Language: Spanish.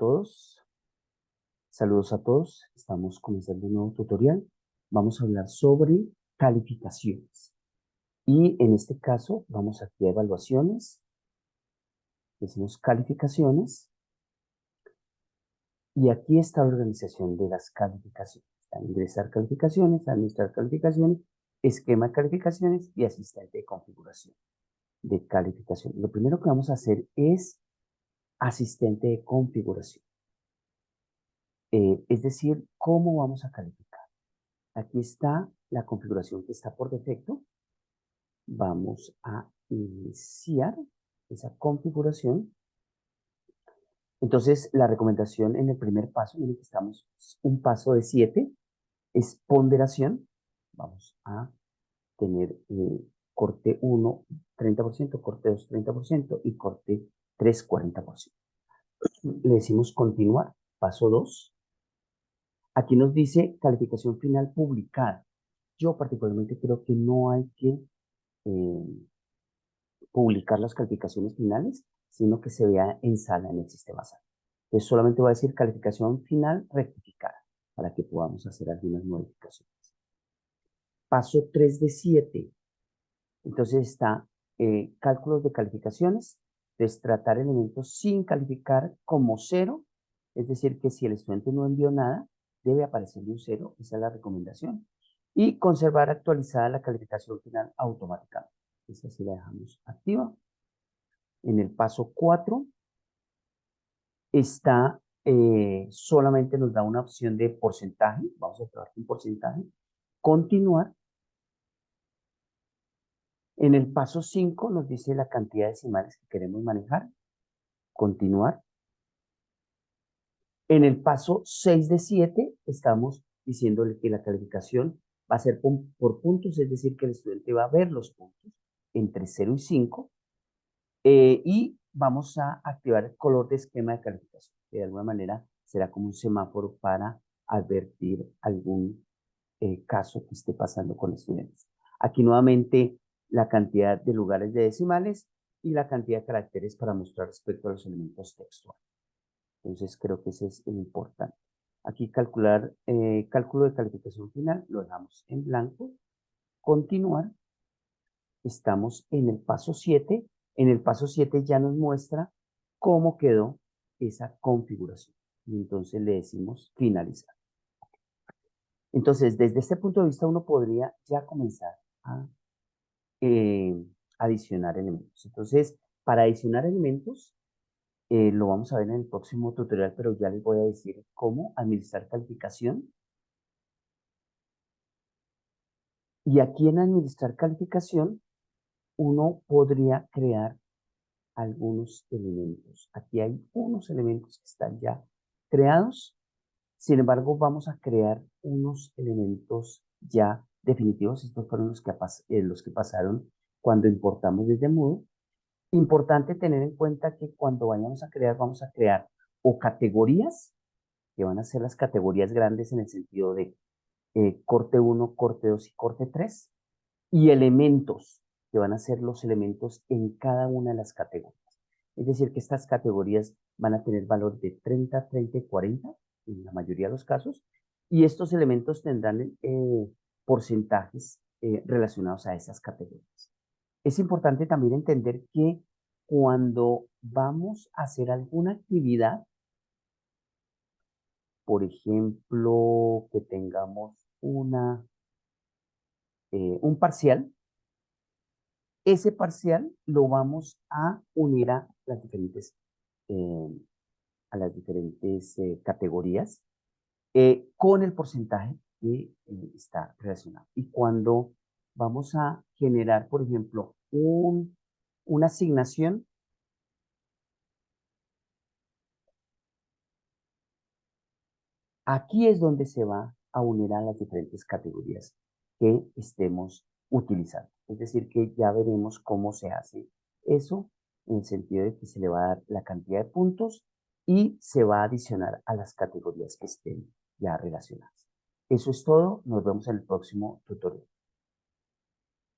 todos. Saludos a todos. Estamos comenzando un nuevo tutorial. Vamos a hablar sobre calificaciones. Y en este caso vamos aquí a evaluaciones. Decimos calificaciones. Y aquí está la organización de las calificaciones. Ingresar calificaciones, administrar calificaciones, esquema de calificaciones y asistente de configuración de calificación. Lo primero que vamos a hacer es asistente de configuración. Es decir, cómo vamos a calificar. Aquí está la configuración que está por defecto. Vamos a iniciar esa configuración. Entonces, la recomendación en el primer paso, miren que estamos un paso de 7, es ponderación. Vamos a tener corte 1, 30%, corte 2, 30% y corte 3, 40%. Le decimos continuar, paso 2. Aquí nos dice calificación final publicada. Yo particularmente creo que no hay que publicar las calificaciones finales, sino que se vea en sala en el sistema sala. Entonces solamente voy a decir calificación final rectificada para que podamos hacer algunas modificaciones. Paso 3 de 7. Entonces está cálculos de calificaciones, tratar elementos sin calificar como 0, es decir, que si el estudiante no envió nada, debe aparecer un 0, esa es la recomendación. Y conservar actualizada la calificación final automáticamente. Esa sí la dejamos activa. En el paso 4 está, solamente nos da una opción de porcentaje, vamos a trabajar con porcentaje, continuar. En el paso 5 nos dice la cantidad de decimales que queremos manejar, continuar. En el paso 6 de 7 estamos diciéndole que la calificación va a ser por puntos, es decir, que el estudiante va a ver los puntos entre 0 y 5, y vamos a activar el color de esquema de calificación, que de alguna manera será como un semáforo para advertir algún caso que esté pasando con estudiantes. Aquí nuevamente la cantidad de lugares de decimales y la cantidad de caracteres para mostrar respecto a los elementos textuales. Entonces creo que ese es el importante. Aquí calcular cálculo de calificación final, lo dejamos en blanco. Continuar. Estamos en el paso 7. En el paso 7 ya nos muestra cómo quedó esa configuración. Y entonces le decimos finalizar. Entonces, desde este punto de vista, uno podría ya comenzar a adicionar elementos. Entonces, para adicionar elementos, lo vamos a ver en el próximo tutorial, pero ya les voy a decir cómo administrar calificación. Y aquí en administrar calificación, uno podría crear algunos elementos. Aquí hay unos elementos que están ya creados. Sin embargo, vamos a crear unos elementos ya definitivos. Estos fueron los que pasaron cuando importamos desde Moodle. Importante tener en cuenta que cuando vamos a crear o categorías, que van a ser las categorías grandes en el sentido de corte 1, corte 2 y corte 3, y elementos, que van a ser los elementos en cada una de las categorías. Es decir, que estas categorías van a tener valor de 30, 30 y 40 en la mayoría de los casos, y estos elementos tendrán porcentajes relacionados a esas categorías. Es importante también entender que cuando vamos a hacer alguna actividad, por ejemplo, que tengamos un parcial, ese parcial lo vamos a unir eh, a las diferentes categorías con el porcentaje que está relacionado. Y cuando vamos a generar, por ejemplo, una asignación, aquí es donde se va a unir a las diferentes categorías que estemos utilizando. Es decir, que ya veremos cómo se hace eso en el sentido de que se le va a dar la cantidad de puntos y se va a adicionar a las categorías que estén ya relacionadas. Eso es todo. Nos vemos en el próximo tutorial.